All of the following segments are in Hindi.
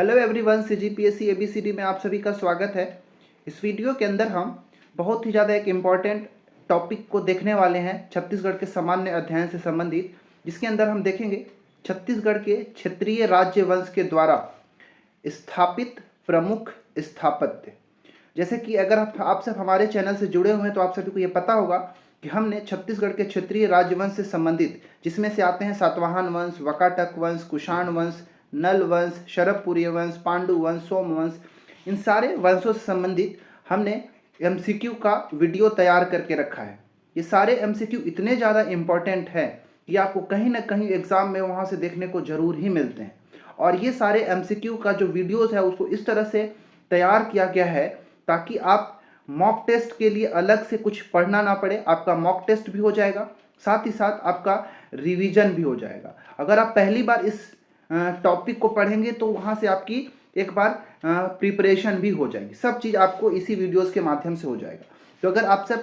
हेलो एवरीवन, सीजीपीएससी एबीसीडी में आप सभी का स्वागत है। इस वीडियो के अंदर हम बहुत ही ज़्यादा एक इम्पॉर्टेंट टॉपिक को देखने वाले हैं, छत्तीसगढ़ के सामान्य अध्ययन से संबंधित, जिसके अंदर हम देखेंगे छत्तीसगढ़ के क्षेत्रीय राज्य वंश के द्वारा स्थापित प्रमुख स्थापत्य। जैसे कि अगर आप सब हमारे चैनल से जुड़े हुए हैं तो आप सभी को ये पता होगा कि हमने छत्तीसगढ़ के क्षेत्रीय राजवंश से संबंधित, जिसमें से आते हैं सातवाहन वंश, वकाटक वंश, कुषाण वंश, नल वंश, शरभपुरीय वंश, पांडु वंश, सोम वंश, इन सारे वंशों से संबंधित हमने एमसीक्यू का वीडियो तैयार करके रखा है। ये सारे एमसीक्यू इतने ज़्यादा इम्पॉर्टेंट हैं कि आपको कहीं ना कहीं एग्ज़ाम में वहाँ से देखने को ज़रूर ही मिलते हैं। और ये सारे एमसीक्यू का जो वीडियोज़ है उसको इस तरह से तैयार किया गया है ताकि आप मॉक टेस्ट के लिए अलग से कुछ पढ़ना ना पड़े। आपका मॉक टेस्ट भी हो जाएगा, साथ ही साथ आपका रिवीजन भी हो जाएगा। अगर आप पहली बार इस टॉपिक को पढ़ेंगे तो वहाँ से आपकी एक बार प्रिपरेशन भी हो जाएगी। सब चीज़ आपको इसी वीडियोस के माध्यम से हो जाएगा। तो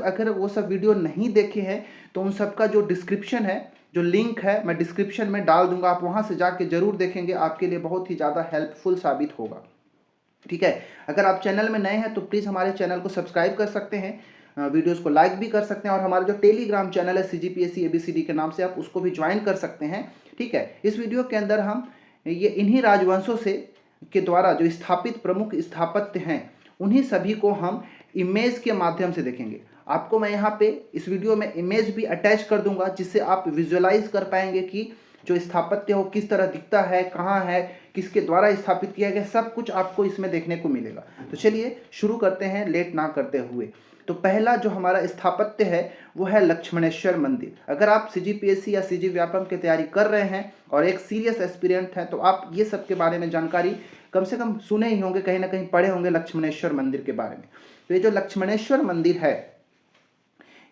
अगर वो सब वीडियो नहीं देखे हैं तो उन सब का जो डिस्क्रिप्शन है, जो लिंक है, मैं डिस्क्रिप्शन में डाल दूंगा। आप वहाँ से जाके ज़रूर देखेंगे, आपके लिए बहुत ही ज़्यादा हेल्पफुल साबित होगा। ठीक है, अगर आप चैनल में नए हैं तो प्लीज़ हमारे चैनल को सब्सक्राइब कर सकते हैं, वीडियोस को लाइक भी कर सकते हैं, और हमारा जो टेलीग्राम चैनल है सीजीपीएससी एबीसीडी के नाम से, आप उसको भी ज्वाइन कर सकते हैं। ठीक है, इस वीडियो के अंदर हम ये इन्हीं राजवंशों से के द्वारा जो स्थापित प्रमुख स्थापत्य हैं उन्हीं सभी को हम इमेज के माध्यम से देखेंगे। आपको मैं यहाँ पे इस वीडियो में इमेज भी अटैच कर दूंगा, जिससे आप विजुअलाइज कर पाएंगे कि जो स्थापत्य हो किस तरह दिखता है, कहाँ है, किसके द्वारा स्थापित किया गया, सब कुछ आपको इसमें देखने को मिलेगा। तो चलिए शुरू करते हैं लेट ना करते हुए। तो पहला जो हमारा स्थापत्य है वो है लक्ष्मणेश्वर मंदिर। अगर आप सीजीपीएससी या सीजी व्यापम की तैयारी कर रहे हैं और एक सीरियस एस्पिरेंट हैं तो आप ये सब के बारे में जानकारी कम से कम सुने ही होंगे, कहीं ना कहीं पढ़े होंगे लक्ष्मणेश्वर मंदिर के बारे में। तो ये जो लक्ष्मणेश्वर मंदिर है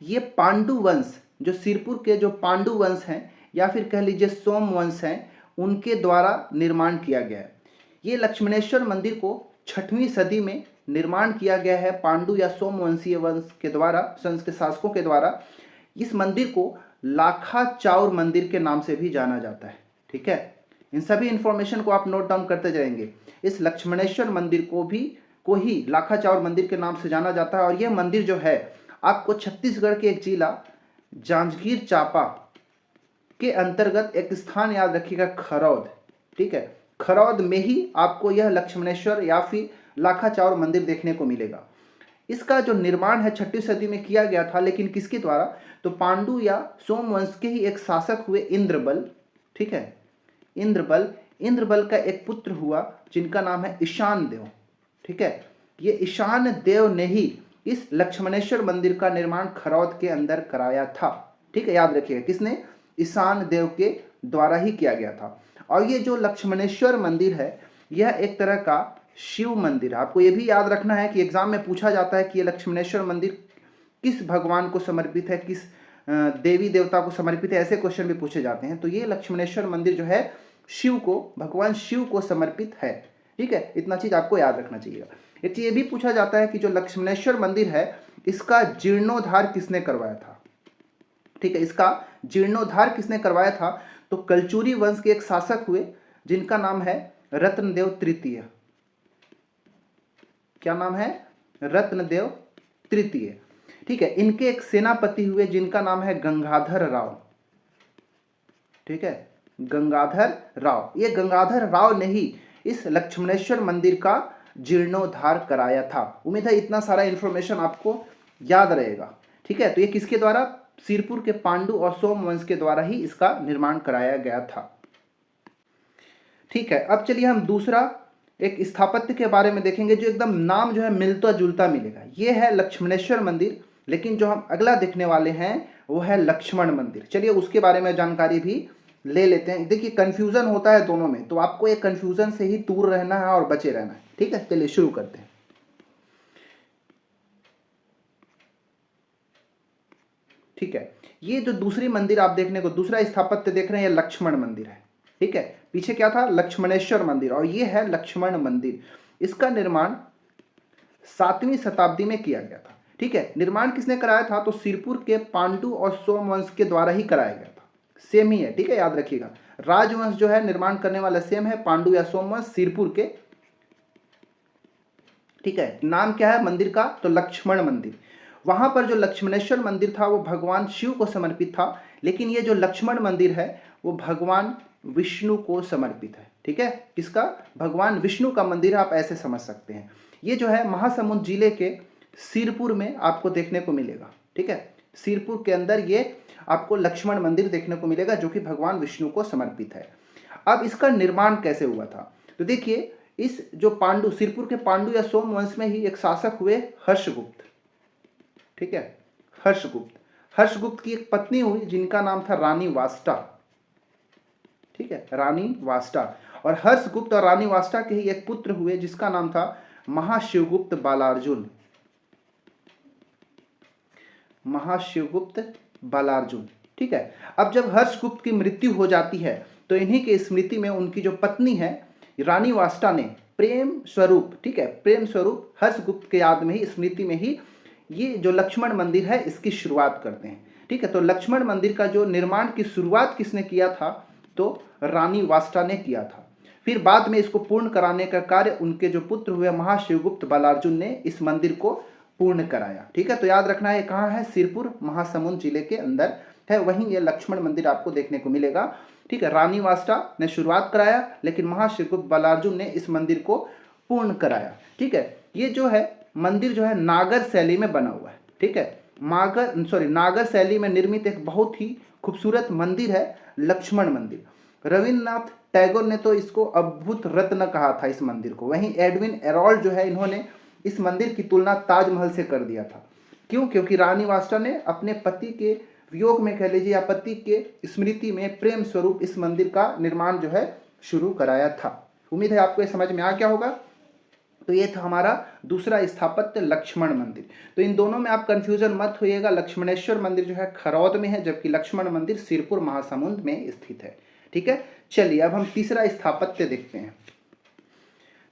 ये पांडु वंश, जो सिरपुर के जो पांडु वंश हैं या फिर कह लीजिए सोम वंश हैं, उनके द्वारा निर्माण किया गया है। ये लक्ष्मणेश्वर मंदिर को 6वीं सदी में निर्माण किया गया है पांडु या सोम वंशीय वंश के द्वारा, वंश के शासकों के द्वारा। इस मंदिर को लाखा चाउर मंदिर के नाम से भी जाना जाता है। ठीक है, इन सभी इंफॉर्मेशन को आप नोट डाउन करते जाएंगे। इस लक्ष्मणेश्वर मंदिर को ही लाखा चाउर मंदिर के नाम से जाना जाता है। और यह मंदिर जो है आपको छत्तीसगढ़ के एक जिला जांजगीर चांपा के अंतर्गत एक स्थान, याद रखिएगा, खरौद। ठीक है, खरौद में ही आपको यह लक्ष्मणेश्वर या फिर लाखा चाउर मंदिर देखने को मिलेगा। इसका जो निर्माण है 6वीं सदी में किया गया था, लेकिन किसके द्वारा? तो पांडु या सोम वंश के ही एक शासक हुए इंद्रबल। ठीक है, इंद्रबल का एक पुत्र हुआ जिनका नाम है ईशान देव। ठीक है, ये ईशान देव ने ही इस लक्ष्मणेश्वर मंदिर का निर्माण खरौद के अंदर कराया था। ठीक है, याद रखिएगा, किसने? ईशान देव के द्वारा ही किया गया था। और ये जो लक्ष्मणेश्वर मंदिर है यह एक तरह का शिव मंदिर है। आपको ये भी याद रखना है कि एग्जाम में पूछा जाता है कि ये लक्ष्मणेश्वर मंदिर किस भगवान को समर्पित है, किस देवी देवता को समर्पित है, ऐसे क्वेश्चन भी पूछे जाते हैं। तो ये लक्ष्मणेश्वर मंदिर जो है शिव को, भगवान शिव को समर्पित है। ठीक है, इतना चीज आपको याद रखना चाहिए। एक चीज ये भी पूछा जाता है कि जो लक्ष्मणेश्वर मंदिर है इसका जीर्णोद्धार किसने करवाया था? ठीक है, इसका जीर्णोद्धार किसने करवाया था? तो कलचुरी वंश के एक शासक हुए जिनका नाम है रत्नदेव तृतीय। क्या नाम है? रत्नदेव तृतीय। ठीक है, इनके एक सेनापति हुए जिनका नाम है गंगाधर राव। ठीक है, गंगाधर राव। ये गंगाधर राव ने ही इस लक्ष्मणेश्वर मंदिर का जीर्णोद्धार कराया था। उम्मीद है इतना सारा इंफॉर्मेशन आपको याद रहेगा। ठीक है, तो ये किसके द्वारा? सिरपुर के पांडु और सोम वंश के द्वारा ही इसका निर्माण कराया गया था। ठीक है, अब चलिए हम दूसरा एक स्थापत्य के बारे में देखेंगे जो एकदम नाम जो है मिलता जुलता मिलेगा। ये है लक्ष्मणेश्वर मंदिर, लेकिन जो हम अगला देखने वाले हैं वो है लक्ष्मण मंदिर। चलिए उसके बारे में जानकारी भी ले लेते हैं। देखिए कंफ्यूजन होता है दोनों में, तो आपको एक कंफ्यूजन से ही दूर रहना है और बचे रहना है। ठीक है, चलिए शुरू करते हैं। ठीक है, ये जो दूसरी मंदिर आप देखने को, दूसरा स्थापत्य देख रहे हैं, ये लक्ष्मण मंदिर है। ठीक है, पीछे क्या था? लक्ष्मणेश्वर मंदिर, और ये है लक्ष्मण मंदिर। इसका निर्माण 7वीं शताब्दी में किया गया था। ठीक है, निर्माण किसने कराया था? तो सिरपुर के पांडु और सोम वंश के द्वारा ही कराया गया था। सेम ही है। ठीक है, याद रखिएगा, राजवंश जो है निर्माण करने वाला सेम है, पांडु या सोम वंश, सिरपुर के ठीक है। नाम क्या है मंदिर का? तो लक्ष्मण मंदिर। वहां पर जो लक्ष्मणेश्वर मंदिर था वो भगवान शिव को समर्पित था, लेकिन ये जो लक्ष्मण मंदिर है वो भगवान विष्णु को समर्पित है। ठीक है, किसका? भगवान विष्णु का मंदिर है, आप ऐसे समझ सकते हैं। ये जो है महासमुंद जिले के सिरपुर में आपको देखने को मिलेगा। ठीक है, सिरपुर के अंदर ये आपको लक्ष्मण मंदिर देखने को मिलेगा जो कि भगवान विष्णु को समर्पित है। अब इसका निर्माण कैसे हुआ था? तो देखिए, इस जो पांडु, सिरपुर के पांडु या सोम वंश में ही एक शासक हुए हर्षगुप्त। ठीक है, हर्षगुप्त। हर्षगुप्त की एक पत्नी हुई जिनका नाम था रानी वास्टा। ठीक है, रानी वास्टा। और हर्षगुप्त और रानी वास्टा के ही एक पुत्र हुए जिसका नाम था महाशिवगुप्त बालार्जुन। महाशिवगुप्त बालार्जुन। ठीक है, अब जब हर्षगुप्त की मृत्यु हो जाती है तो इन्हीं के स्मृति में उनकी जो पत्नी है रानी वास्टा ने प्रेम स्वरूप, ठीक है, प्रेम स्वरूप हर्षगुप्त के याद में ही, स्मृति में ही ये जो लक्ष्मण मंदिर है इसकी शुरुआत करते हैं। ठीक है, तो लक्ष्मण मंदिर का जो निर्माण की शुरुआत किसने किया था? तो रानी वास्टा ने किया था। फिर बाद में इसको पूर्ण कराने का कार्य उनके जो पुत्र हुए महाशिवगुप्त बालार्जुन ने इस मंदिर को पूर्ण कराया। ठीक है, तो याद रखना है कहाँ है? सिरपुर महासमुंद जिले के अंदर है, वहीं ये लक्ष्मण मंदिर आपको देखने को मिलेगा। ठीक है, रानी वास्टा ने शुरुआत कराया लेकिन महाशिवगुप्त बालार्जुन ने इस मंदिर को पूर्ण कराया। ठीक है, ये जो है मंदिर जो है नागर शैली में बना हुआ है। ठीक है, नागर शैली में निर्मित एक बहुत ही खूबसूरत मंदिर है लक्ष्मण मंदिर। रविन्द्रनाथ टैगोर ने तो इसको अद्भुत रत्न कहा था इस मंदिर को। वहीं एडविन एरोल्ड जो है, इन्होंने इस मंदिर की तुलना ताजमहल से कर दिया था। क्यों? क्योंकि रानी वास्टा ने अपने पति के वियोग में कह लीजिए या पति के स्मृति में प्रेम स्वरूप इस मंदिर का निर्माण जो है शुरू कराया था। उम्मीद है आपको ये समझ में आ गया होगा। तो ये था हमारा दूसरा स्थापत्य लक्ष्मण मंदिर। तो इन दोनों में आप कंफ्यूजन मत होइएगा, लक्ष्मणेश्वर मंदिर जो है खरौद में है जबकि लक्ष्मण मंदिर सिरपुर महासमुंद में स्थित है। ठीक है, चलिए अब हम तीसरा स्थापत्य देखते हैं।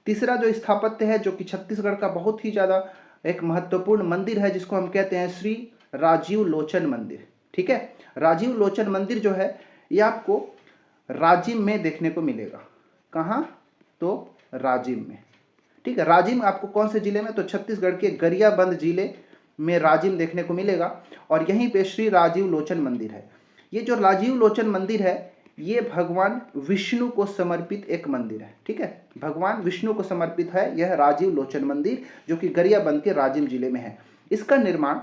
तीसरा जो स्थापत्य है जो कि छत्तीसगढ़ का बहुत ही ज़्यादा एक महत्वपूर्ण मंदिर है जिसको हम कहते हैं श्री राजीव लोचन मंदिर। ठीक है, राजीव लोचन मंदिर जो है ये आपको राजिम में देखने को मिलेगा। कहाँ? तो राजिम में। ठीक है, राजिम आपको कौन से जिले में? तो छत्तीसगढ़ के गरियाबंद जिले में राजिम देखने को मिलेगा और यहीं पे श्री राजीव लोचन मंदिर है। ये जो राजीव लोचन मंदिर है ये भगवान विष्णु को समर्पित एक मंदिर है। ठीक है, भगवान विष्णु को समर्पित है यह राजीव लोचन मंदिर जो कि गरियाबंद के राजिम जिले में है। इसका निर्माण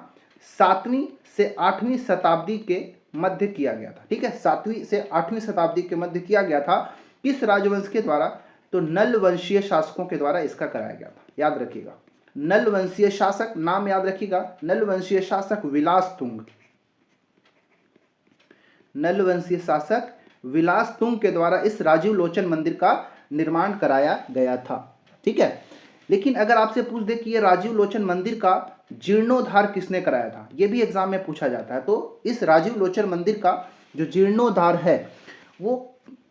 7वीं से 8वीं शताब्दी के मध्य किया गया था। ठीक है, 7वीं से 8वीं शताब्दी के मध्य किया गया था। किस राजवंश के द्वारा? तो नल वंशीय शासकों के द्वारा इसका कराया गया था। याद रखिएगा, नल वंशीय शासक, नाम याद रखिएगा, नल वंशीय शासक विलास तुंग। नल वंशीय शासक विलास तुंग के द्वारा इस राजीव लोचन मंदिर का निर्माण कराया गया था। ठीक है, लेकिन अगर आपसे पूछ दे कि ये राजीव लोचन मंदिर का जीर्णोद्धार किसने कराया था, ये भी एग्जाम में पूछा जाता है। तो इस राजीव लोचन मंदिर का जो जीर्णोद्धार है वो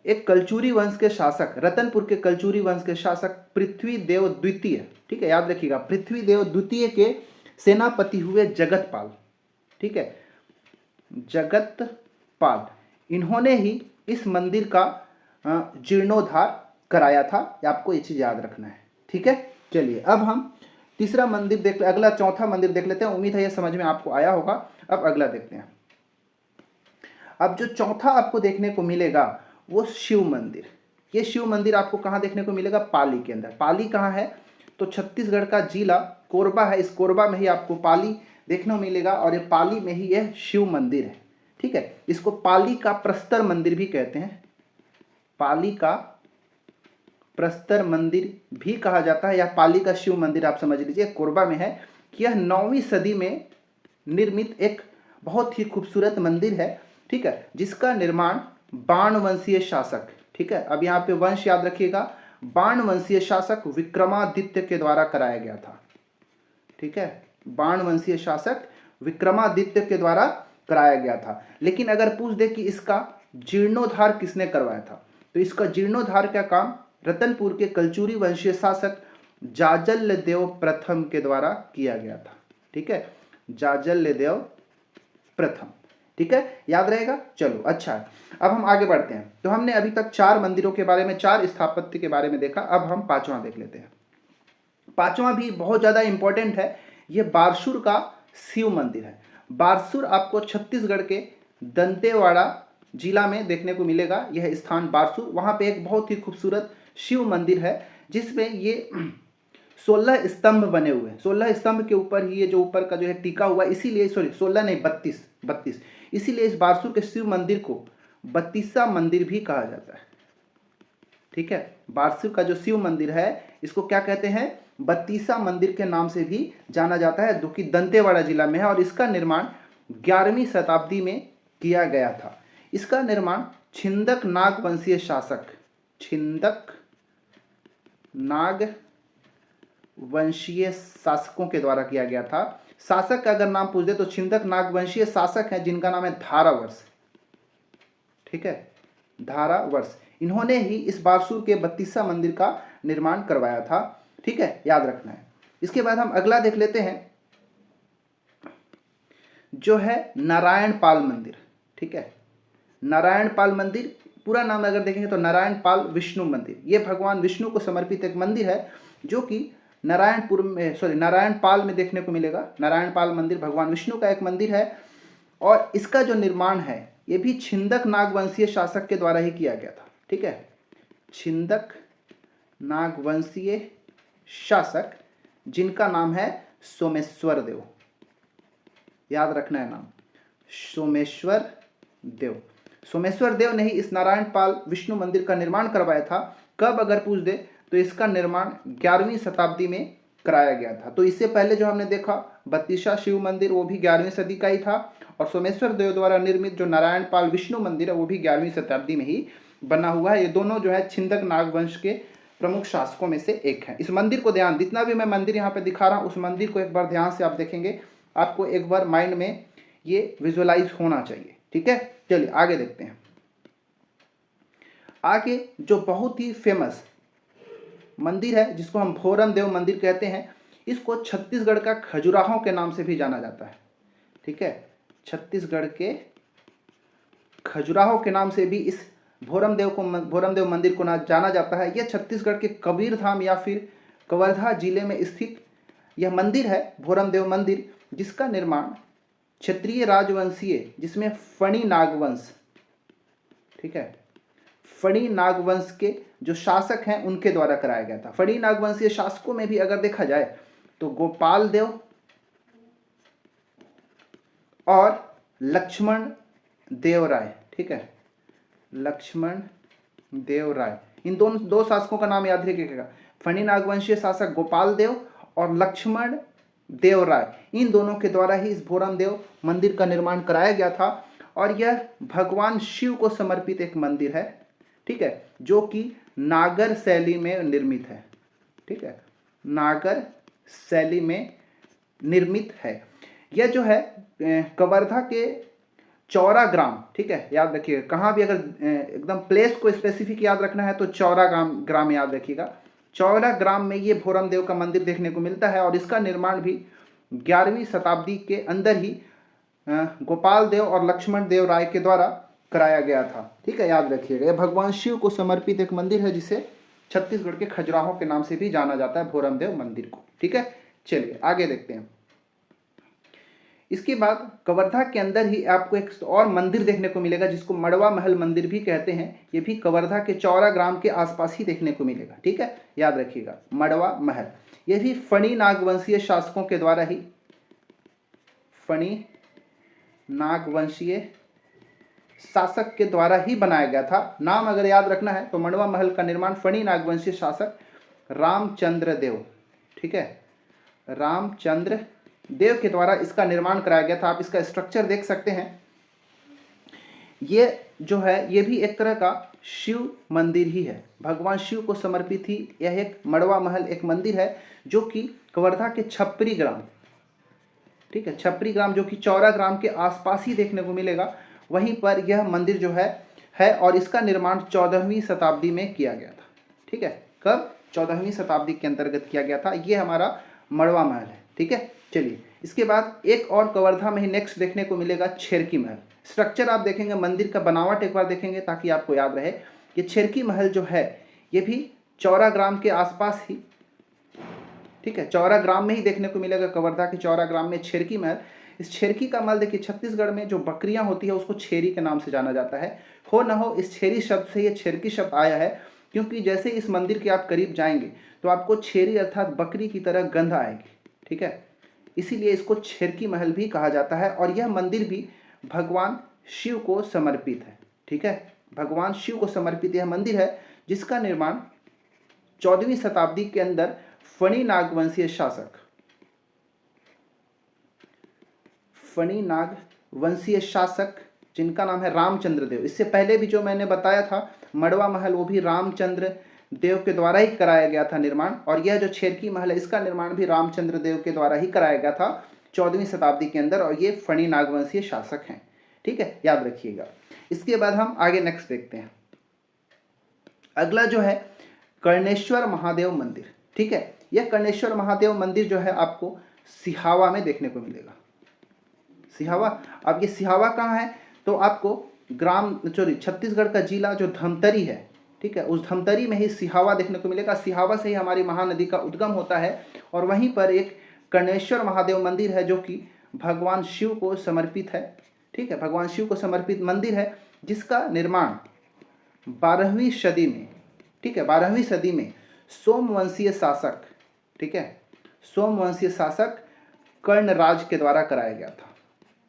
एक कलचुरी वंश के शासक, रतनपुर के कलचुरी वंश के शासक पृथ्वीदेव द्वितीय, ठीक है याद रखिएगा, पृथ्वीदेव द्वितीय के सेनापति हुए जगतपाल। ठीक है, जगतपाल, इन्होंने ही इस मंदिर का जीर्णोद्धार कराया था। आपको ये चीज याद रखना है। ठीक है, चलिए अब हम तीसरा मंदिर देख, अगला चौथा मंदिर देख लेते हैं। उम्मीद है ये समझ में आपको आया होगा। अब अगला देखते हैं। अब जो चौथा आपको देखने को मिलेगा वो शिव मंदिर। ये शिव मंदिर आपको कहाँ देखने को मिलेगा? पाली के अंदर। पाली कहाँ है? तो छत्तीसगढ़ का जिला कोरबा है। इस कोरबा में ही आपको पाली देखने को मिलेगा और ये पाली में ही यह शिव मंदिर है। ठीक है, इसको पाली का प्रस्तर मंदिर भी कहते हैं। पाली का प्रस्तर मंदिर भी कहा जाता है या पाली का शिव मंदिर आप समझ लीजिए, कोरबा में है। कि यह 9वीं सदी में निर्मित एक बहुत ही खूबसूरत मंदिर है। ठीक है, जिसका निर्माण बाण वंशीय शासक, ठीक है, अब यहाँ पे वंश याद रखिएगा, बाण वंशीय शासक विक्रमादित्य के द्वारा कराया गया था। ठीक है, बाण वंशीय शासक विक्रमादित्य के द्वारा कराया गया था। लेकिन अगर पूछ दे कि इसका जीर्णोद्धार किसने करवाया था, तो इसका जीर्णोद्धार का काम रतनपुर के कलचुरी वंशीय शासक जाजल्यदेव प्रथम के द्वारा किया गया था। ठीक है, जाजल्यदेव प्रथम। ठीक है, याद रहेगा। चलो अच्छा है, अब हम आगे बढ़ते हैं। तो हमने अभी तक 4 मंदिरों के बारे में, 4 स्थापत्य के बारे में देखा। अब हम 5वां देख लेते हैं। पांचवा भी बहुत ज़्यादा इम्पोर्टेंट है, ये बारसूर का शिव मंदिर है। बारसूर आपको छत्तीसगढ़ के दंतेवाड़ा जिला में देखने को मिलेगा। यह स्थान बारसूर, वहाँ पे एक बहुत ही खूबसूरत शिव मंदिर है जिसमें ये 16 स्तंभ बने हुए हैं। 16 स्तंभ के ऊपर ही ये जो ऊपर का जो है टिका हुआ, इसीलिए 16 नहीं 32, इसीलिए इस बारसूर के शिव मंदिर को बत्तीसा मंदिर भी कहा जाता है। ठीक है, बारसूर का जो शिव मंदिर है इसको क्या कहते हैं, बत्तीसा मंदिर के नाम से भी जाना जाता है, जो कि दंतेवाड़ा जिला में है। और इसका निर्माण 11वीं शताब्दी में किया गया था। इसका निर्माण छिंदक नाग वंशीय शासक, छिंदक नाग वंशीय शासकों के द्वारा किया गया था। शासक का अगर नाम पूछ दे तो छिंदक नाग वंशीय शासक है जिनका नाम है धारावर्ष। ठीक है, धारावर्ष, इन्होंने ही इस बारसूर के बत्तीसा मंदिर का निर्माण करवाया था। ठीक है, याद रखना है। इसके बाद हम अगला देख लेते हैं जो है नारायण पाल मंदिर। ठीक है, नारायण पाल मंदिर, पूरा नाम अगर देखेंगे तो नारायण पाल विष्णु मंदिर। ये भगवान विष्णु को समर्पित एक मंदिर है जो कि नारायण पाल में देखने को मिलेगा। नारायण पाल मंदिर भगवान विष्णु का एक मंदिर है और इसका जो निर्माण है ये भी छिंदक नागवंशीय शासक के द्वारा ही किया गया था। ठीक है, छिंदक नागवंशीय शासक जिनका नाम है सोमेश्वर देव, याद रखना है नाम, सोमेश्वर देव। सोमेश्वर देव ने ही इस नारायण पाल विष्णु मंदिर का निर्माण करवाया था। कब अगर पूछ दे तो इसका निर्माण 11वीं शताब्दी में कराया गया था। तो इससे पहले जो हमने देखा बत्तीसा शिव मंदिर वो भी 11वीं सदी का ही था, और सोमेश्वर देव द्वारा निर्मित जो नारायण पाल विष्णु मंदिर है वो भी 11वीं शताब्दी में ही बना हुआ है। ये दोनों जो है छिंदक नागवंश के प्रमुख शासकों में से एक है। इस मंदिर को ध्यान, जितना भी मैं मंदिर यहाँ पे दिखा रहा हूँ उस मंदिर को एक बार ध्यान से आप देखेंगे, आपको एक बार माइंड में ये विजुअलाइज होना चाहिए। ठीक है, चलिए आगे देखते हैं। आगे जो बहुत ही फेमस मंदिर है जिसको हम भोरम देव मंदिर कहते हैं, इसको छत्तीसगढ़ का खजुराहो के नाम से भी जाना जाता है। ठीक है, छत्तीसगढ़ के खजुराहो के नाम से भी इस भोरम देव मंदिर को जाना जाता है। यह छत्तीसगढ़ के कबीरधाम या फिर कवर्धा जिले में स्थित यह मंदिर है, भोरम देव मंदिर, जिसका निर्माण क्षत्रिय राजवंशीय, जिसमें फणी नागवंश, ठीक है, फणी नागवंश के जो शासक हैं उनके द्वारा कराया गया था। फणी नागवंशीय शासकों में भी अगर देखा जाए तो गोपाल देव और लक्ष्मण देव राय, ठीक है, लक्ष्मण देव राय, इन दो शासकों का नाम याद रखिएगा। फणी नागवंशीय शासक गोपाल देव और लक्ष्मण देव राय, इन दोनों के द्वारा ही इस भोरम देव मंदिर का निर्माण कराया गया था। और यह भगवान शिव को समर्पित एक मंदिर है। ठीक है, जो कि नागर शैली में निर्मित है। ठीक है, नागर शैली में निर्मित है। यह जो है कवर्धा के चौरा ग्राम, ठीक है, याद रखिएगा, कहाँ भी अगर एकदम प्लेस को स्पेसिफिक याद रखना है तो चौरा ग्राम याद रखिएगा। चौरा ग्राम में ये भोरम देव का मंदिर देखने को मिलता है और इसका निर्माण भी 11वीं शताब्दी के अंदर ही गोपाल देव और लक्ष्मण देव राय के द्वारा कराया गया था। ठीक है, याद रखिएगा, यह भगवान शिव को समर्पित एक मंदिर है जिसे छत्तीसगढ़ के खजुराहो के नाम से भी जाना जाता है, भोरम देव मंदिर को। ठीक है, चलिए आगे देखते हैं। इसके बाद कवर्धा के अंदर ही आपको एक और मंदिर देखने को मिलेगा जिसको मड़वा महल मंदिर भी कहते हैं। ये भी कवर्धा के चौरा ग्राम के आसपास ही देखने को मिलेगा। ठीक है, याद रखिएगा, मड़वा महल, ये भी फणी नागवंशीय शासकों के द्वारा ही, फणी नागवंशीय शासक के द्वारा ही बनाया गया था। नाम अगर याद रखना है तो मड़वा महल का निर्माण फणी नागवंशीय शासक रामचंद्र देव, ठीक है, रामचंद्र देव के द्वारा इसका निर्माण कराया गया था। आप इसका स्ट्रक्चर देख सकते हैं। ये जो है ये भी एक तरह का शिव मंदिर ही है, भगवान शिव को समर्पित ही यह एक मड़वा महल एक मंदिर है जो कि कवर्धा के छपरी ग्राम, ठीक है, छपरी ग्राम जो कि चौरा ग्राम के आसपास ही देखने को मिलेगा, वहीं पर यह मंदिर जो है और इसका निर्माण 14वीं शताब्दी में किया गया था। ठीक है, कब? 14वीं शताब्दी के अंतर्गत किया गया था। ये हमारा मड़वा महल है। ठीक है, चलिए इसके बाद एक और कवर्धा में ही नेक्स्ट देखने को मिलेगा छेरकी महल। स्ट्रक्चर आप देखेंगे, मंदिर का बनावट एक बार देखेंगे ताकि आपको याद रहे। ये छेरकी महल जो है ये भी चौरा ग्राम के आसपास ही ठीक है, चौरा ग्राम में ही देखने को मिलेगा, कवर्धा के चौरा ग्राम में छेरकी महल। इस छेरकी का महल देखिए, छत्तीसगढ़ में जो बकरियां होती है उसको छेरी के नाम से जाना जाता है। हो न हो इस छेरी शब्द से ये छेरकी शब्द आया है, क्योंकि जैसे इस मंदिर के आप करीब जाएंगे तो आपको छेरी अर्थात बकरी की तरह गंध आएगी। ठीक है, इसीलिए इसको छेरकी महल भी कहा जाता है। और यह मंदिर भी भगवान शिव को समर्पित है। ठीक है, भगवान शिव को समर्पित यह मंदिर है, जिसका निर्माण 14वीं शताब्दी के अंदर फणी नागवंशीय शासक जिनका नाम है रामचंद्र देव, इससे पहले भी जो मैंने बताया था मड़वा महल, वो भी रामचंद्र देव के द्वारा ही कराया गया था निर्माण। और यह जो छेरकी महल है इसका निर्माण भी रामचंद्र देव के द्वारा ही कराया गया था 14वीं शताब्दी के अंदर, और ये फणी नागवंशीय शासक हैं। ठीक है, याद रखिएगा। इसके बाद हम आगे नेक्स्ट देखते हैं। अगला जो है कर्णेश्वर महादेव मंदिर। ठीक है, यह कर्णेश्वर महादेव मंदिर जो है आपको सिहावा में देखने को मिलेगा। सिहावा, अब ये सिहावा कहाँ है? तो आपको छत्तीसगढ़ का जिला जो धमतरी है, ठीक है, उस धमतरी में ही सिहावा देखने को मिलेगा। सिहावा से ही हमारी महानदी का उद्गम होता है, और वहीं पर एक कर्णेश्वर महादेव मंदिर है जो कि भगवान शिव को समर्पित है। ठीक है, भगवान शिव को समर्पित मंदिर है, जिसका निर्माण 12वीं सदी में, ठीक है, 12वीं सदी में सोमवंशीय शासक, ठीक है, सोमवंशीय शासक कर्णराज के द्वारा कराया गया था।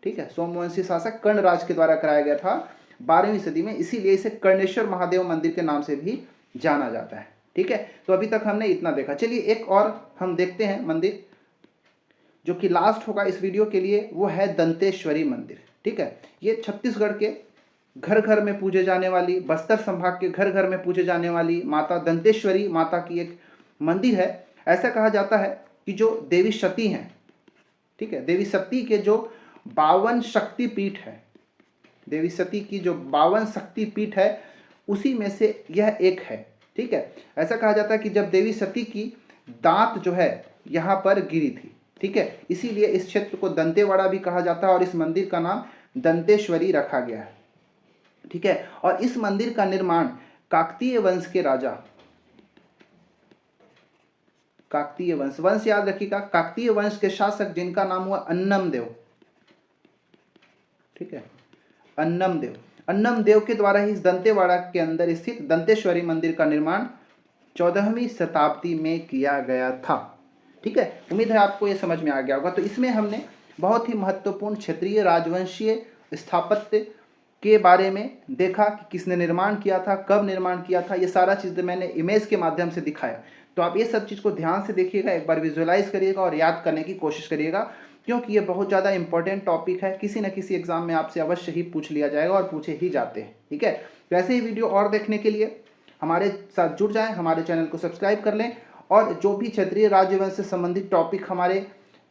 ठीक है, सोमवंशीय शासक कर्णराज के द्वारा कराया गया था 12वीं सदी में, इसीलिए इसे कर्णेश्वर महादेव मंदिर के नाम से भी जाना जाता है। ठीक है, तो अभी तक हमने इतना देखा। चलिए एक और हम देखते हैं मंदिर, जो कि लास्ट होगा इस वीडियो के लिए, वो है दंतेश्वरी मंदिर। ठीक है, ये छत्तीसगढ़ के घर घर में पूजे जाने वाली, बस्तर संभाग के घर घर में पूजे जाने वाली माता दंतेश्वरी माता की एक मंदिर है। ऐसा कहा जाता है कि जो देवी सती हैं, ठीक है, देवी सती के जो 52 शक्तिपीठ है, देवी सती की जो 52 शक्तिपीठ है उसी में से यह एक है। ठीक है, ऐसा कहा जाता है कि जब देवी सती की दांत जो है यहाँ पर गिरी थी, ठीक है, इसीलिए इस क्षेत्र को दंतेवाड़ा भी कहा जाता है और इस मंदिर का नाम दंतेश्वरी रखा गया है। ठीक है, और इस मंदिर का निर्माण काकतीय वंश के राजा, काकतीय वंश याद रखिएगा, काकतीय वंश के शासक जिनका नाम हुआ अन्नम देव, ठीक है, अन्नम देव के द्वारा ही इस दंतेवाड़ा के अंदर स्थित दंतेश्वरी मंदिर का निर्माण 14वीं शताब्दी में किया गया था। ठीक है, उम्मीद है आपको ये समझ में आ गया होगा। तो इसमें हमने बहुत ही महत्वपूर्ण क्षेत्रीय राजवंशीय स्थापत्य के बारे में देखा कि किसने निर्माण किया था, कब निर्माण किया था, ये सारा चीज़ मैंने इमेज के माध्यम से दिखाया। तो आप ये सब चीज़ को ध्यान से देखिएगा, एक बार विजुअलाइज करिएगा और याद करने की कोशिश करिएगा, क्योंकि ये बहुत ज़्यादा इंपॉर्टेंट टॉपिक है, किसी न किसी एग्जाम में आपसे अवश्य ही पूछ लिया जाएगा और पूछे ही जाते हैं। ठीक है, तो ऐसे ही वीडियो और देखने के लिए हमारे साथ जुड़ जाएं, हमारे चैनल को सब्सक्राइब कर लें, और जो भी क्षेत्रीय राज्यवंश से संबंधित टॉपिक हमारे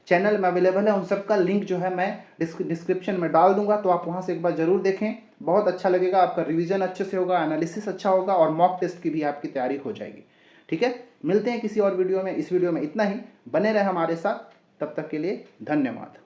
चैनल में अवेलेबल है उन सब का लिंक जो है मैं डिस्क्रिप्शन में डाल दूंगा, तो आप वहाँ से एक बार ज़रूर देखें, बहुत अच्छा लगेगा, आपका रिवीजन अच्छे से होगा, एनालिसिस अच्छा होगा और मॉक टेस्ट की भी आपकी तैयारी हो जाएगी। ठीक है, मिलते हैं किसी और वीडियो में। इस वीडियो में इतना ही, बने रहे हमारे साथ, तब तक के लिए धन्यवाद।